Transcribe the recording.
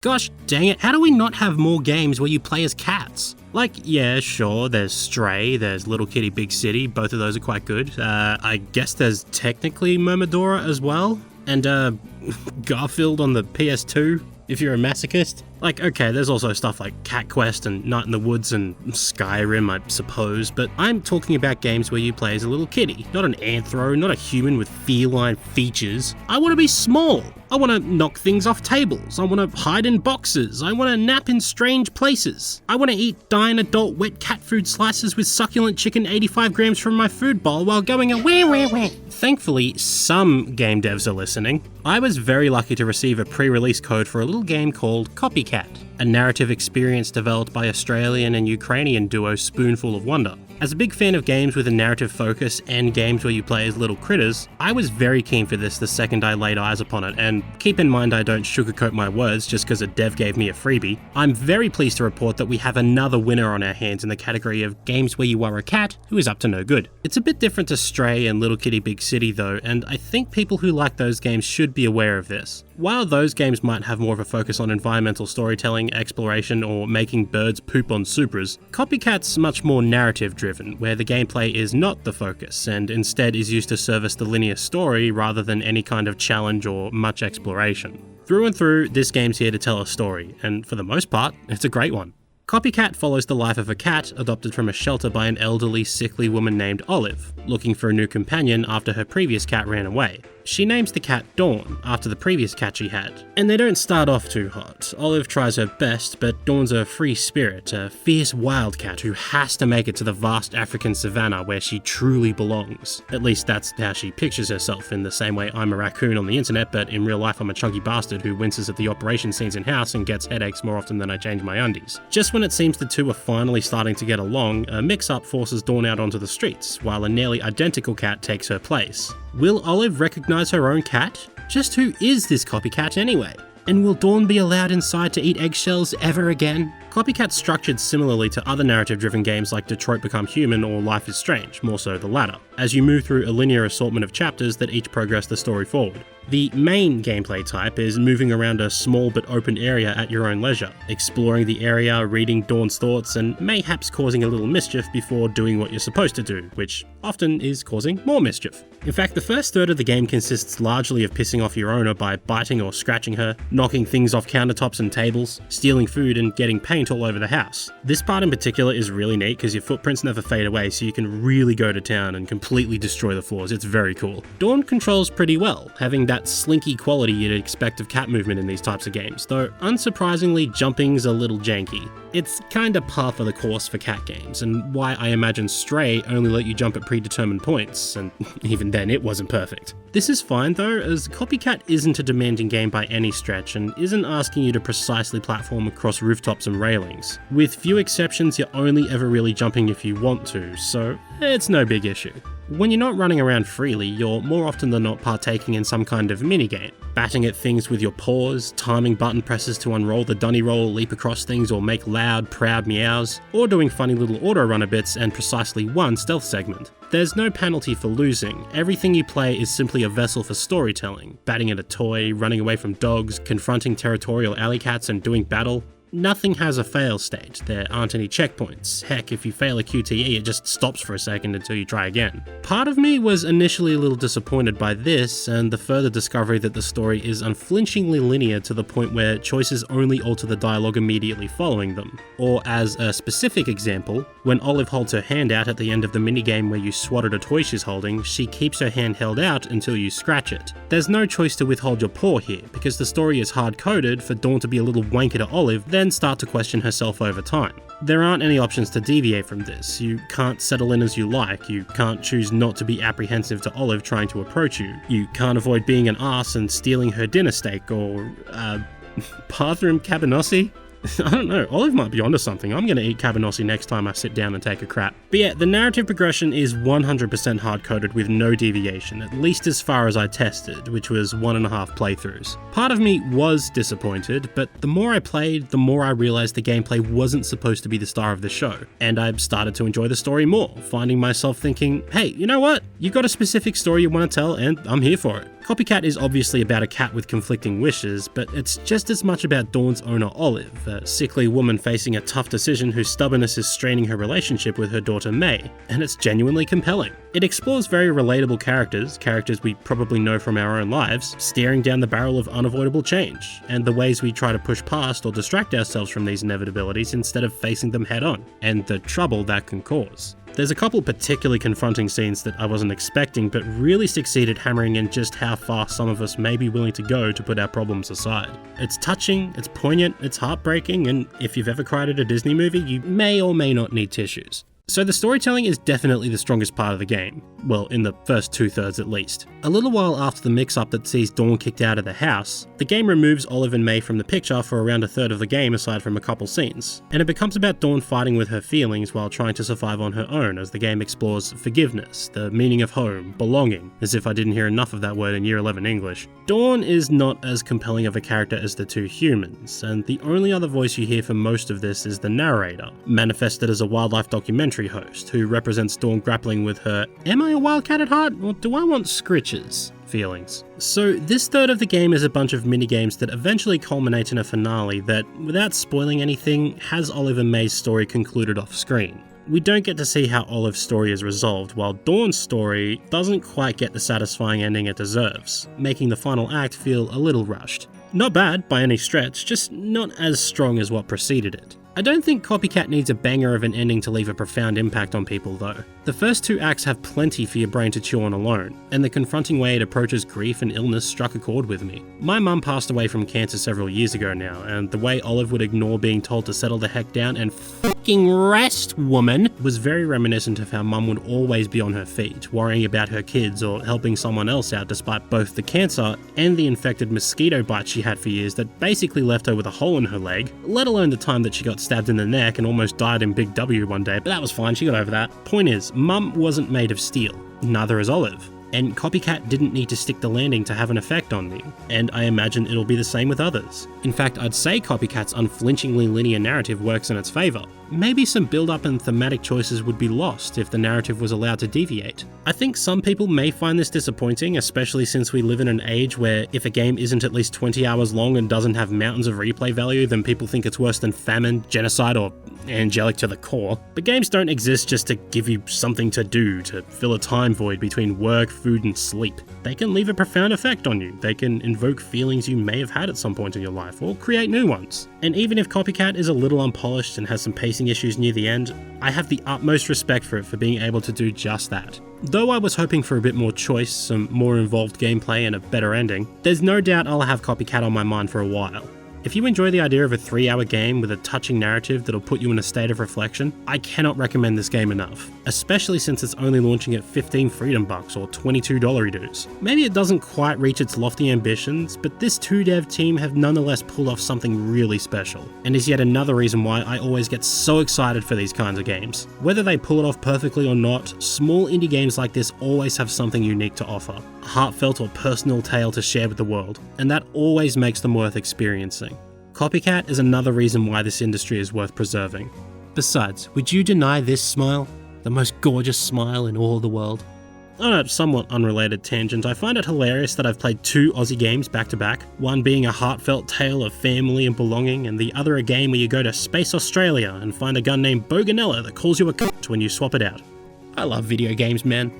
Gosh dang it, how do we not have more games where you play as cats? Like, yeah, sure, there's Stray, there's Little Kitty Big City, both of those are quite good. I guess there's technically Murmidora as well, and Garfield on the PS2, if you're a masochist. Like, okay, there's also stuff like Cat Quest and Night in the Woods and Skyrim, I suppose, but I'm talking about games where you play as a little kitty, not an anthro, not a human with feline features. I want to be small. I want to knock things off tables. I want to hide in boxes. I want to nap in strange places. I want to eat dying adult wet cat food slices with succulent chicken 85 grams from my food bowl while going wah. Thankfully, some game devs are listening. I was very lucky to receive a pre-release code for a little game called Copycat, a narrative experience developed by Australian and Ukrainian duo Spoonful of Wonder. As a big fan of games with a narrative focus and games where you play as little critters, I was very keen for this the second I laid eyes upon it, and keep in mind I don't sugarcoat my words just because a dev gave me a freebie. I'm very pleased to report that we have another winner on our hands in the category of games where you are a cat who is up to no good. It's a bit different to Stray and Little Kitty Big City though, and I think people who like those games should be aware of this. While those games might have more of a focus on environmental storytelling, exploration, or making birds poop on Supras, Copycat's much more narrative driven, where the gameplay is not the focus, and instead is used to service the linear story rather than any kind of challenge or much exploration. Through and through, this game's here to tell a story, and for the most part, it's a great one. Copycat follows the life of a cat adopted from a shelter by an elderly, sickly woman named Olive, looking for a new companion after her previous cat ran away. She names the cat Dawn, after the previous cat she had. And they don't start off too hot. Olive tries her best, but Dawn's a free spirit, a fierce wildcat who has to make it to the vast African savannah where she truly belongs. At least that's how she pictures herself, in the same way I'm a raccoon on the internet, but in real life I'm a chunky bastard who winces at the operation scenes in-house and gets headaches more often than I change my undies. Just when it seems the two are finally starting to get along, a mix-up forces Dawn out onto the streets, while a nearly identical cat takes her place. Will Olive recognize her own cat? Just who is this Copycat anyway? And will Dawn be allowed inside to eat eggshells ever again? Copycat's structured similarly to other narrative-driven games like Detroit Become Human or Life is Strange, more so the latter, as you move through a linear assortment of chapters that each progress the story forward. The main gameplay type is moving around a small but open area at your own leisure, exploring the area, reading Dawn's thoughts, and mayhaps causing a little mischief before doing what you're supposed to do, which often is causing more mischief. In fact, the first third of the game consists largely of pissing off your owner by biting or scratching her, knocking things off countertops and tables, stealing food, and getting paint all over the house. This part in particular is really neat because your footprints never fade away, so you can really go to town and completely destroy the floors. It's very cool. Dawn controls pretty well, having that slinky quality you'd expect of cat movement in these types of games, though unsurprisingly jumping's a little janky. It's kinda par for the course for cat games, and why I imagine Stray only let you jump at predetermined points, and even then it wasn't perfect. This is fine though, as Copycat isn't a demanding game by any stretch and isn't asking you to precisely platform across rooftops and railings. With few exceptions, you're only ever really jumping if you want to, so it's no big issue. When you're not running around freely, you're more often than not partaking in some kind of minigame, batting at things with your paws, timing button presses to unroll the dunny roll, leap across things or make loud, proud meows, or doing funny little auto-runner bits and precisely one stealth segment. There's no penalty for losing. Everything you play is simply a vessel for storytelling, batting at a toy, running away from dogs, confronting territorial alley cats and doing battle. Nothing has a fail state, there aren't any checkpoints. Heck, if you fail a QTE, it just stops for a second until you try again. Part of me was initially a little disappointed by this, and the further discovery that the story is unflinchingly linear to the point where choices only alter the dialogue immediately following them. Or as a specific example, when Olive holds her hand out at the end of the minigame where you swat at a toy she's holding, she keeps her hand held out until you scratch it. There's no choice to withhold your paw here, because the story is hard-coded for Dawn to be a little wanker to Olive, then start to question herself over time. There aren't any options to deviate from this. You can't settle in as you like, you can't choose not to be apprehensive to Olive trying to approach you, you can't avoid being an arse and stealing her dinner steak or, bathroom cabanossi? I don't know, Olive might be onto something. I'm gonna eat cabanossi next time I sit down and take a crap. But yeah, the narrative progression is 100% hard-coded with no deviation, at least as far as I tested, which was 1.5 playthroughs. Part of me was disappointed, but the more I played, the more I realized the gameplay wasn't supposed to be the star of the show, and I started to enjoy the story more, finding myself thinking, hey, you know what? You've got a specific story you want to tell, and I'm here for it. Copycat is obviously about a cat with conflicting wishes, but it's just as much about Dawn's owner Olive, a sickly woman facing a tough decision whose stubbornness is straining her relationship with her daughter May, and it's genuinely compelling. It explores very relatable characters we probably know from our own lives, staring down the barrel of unavoidable change, and the ways we try to push past or distract ourselves from these inevitabilities instead of facing them head on, and the trouble that can cause. There's a couple particularly confronting scenes that I wasn't expecting, but really succeeded hammering in just how far some of us may be willing to go to put our problems aside. It's touching, it's poignant, it's heartbreaking, and if you've ever cried at a Disney movie, you may or may not need tissues. So the storytelling is definitely the strongest part of the game. Well, in the first 2/3 at least. A little while after the mix-up that sees Dawn kicked out of the house, the game removes Olive and May from the picture for around 1/3 of the game aside from a couple scenes, and it becomes about Dawn fighting with her feelings while trying to survive on her own as the game explores forgiveness, the meaning of home, belonging, as if I didn't hear enough of that word in Year 11 English. Dawn is not as compelling of a character as the two humans, and the only other voice you hear for most of this is the narrator, manifested as a wildlife documentary host, who represents Dawn grappling with her "am I a wildcat at heart, or do I want scritches?" feelings. So this third of the game is a bunch of minigames that eventually culminate in a finale that, without spoiling anything, has Olive and May's story concluded off screen. We don't get to see how Olive's story is resolved, while Dawn's story doesn't quite get the satisfying ending it deserves, making the final act feel a little rushed. Not bad by any stretch, just not as strong as what preceded it. I don't think Copycat needs a banger of an ending to leave a profound impact on people though. The first two acts have plenty for your brain to chew on alone, and the confronting way it approaches grief and illness struck a chord with me. My mum passed away from cancer several years ago now, and the way Olive would ignore being told to settle the heck down and fucking rest, woman, was very reminiscent of how mum would always be on her feet, worrying about her kids or helping someone else out despite both the cancer and the infected mosquito bite she had for years that basically left her with a hole in her leg, let alone the time that she got stabbed in the neck and almost died in Big W one day, but that was fine, she got over that. Point is, mum wasn't made of steel, neither is Olive, and Copycat didn't need to stick the landing to have an effect on me, and I imagine it'll be the same with others. In fact, I'd say Copycat's unflinchingly linear narrative works in its favour. Maybe some build-up and thematic choices would be lost if the narrative was allowed to deviate. I think some people may find this disappointing, especially since we live in an age where if a game isn't at least 20 hours long and doesn't have mountains of replay value, then people think it's worse than famine, genocide, or angelic to the core. But games don't exist just to give you something to do, to fill a time void between work, food, and sleep. They can leave a profound effect on you. They can invoke feelings you may have had at some point in your life, or create new ones. And even if Copycat is a little unpolished and has some pacing issues near the end, I have the utmost respect for it for being able to do just that. Though I was hoping for a bit more choice, some more involved gameplay, and a better ending, there's no doubt I'll have Copycat on my mind for a while. If you enjoy the idea of a 3-hour game with a touching narrative that'll put you in a state of reflection, I cannot recommend this game enough, especially since it's only launching at 15 freedom bucks or $22 dues. Maybe it doesn't quite reach its lofty ambitions, but this 2-dev team have nonetheless pulled off something really special, and is yet another reason why I always get so excited for these kinds of games. Whether they pull it off perfectly or not, small indie games like this always have something unique to offer, a heartfelt or personal tale to share with the world, and that always makes them worth experiencing. Copycat is another reason why this industry is worth preserving. Besides, would you deny this smile? The most gorgeous smile in all the world? On a somewhat unrelated tangent, I find it hilarious that I've played 2 Aussie games back to back, one being a heartfelt tale of family and belonging, and the other a game where you go to Space Australia and find a gun named Boganella that calls you a cunt when you swap it out. I love video games, man.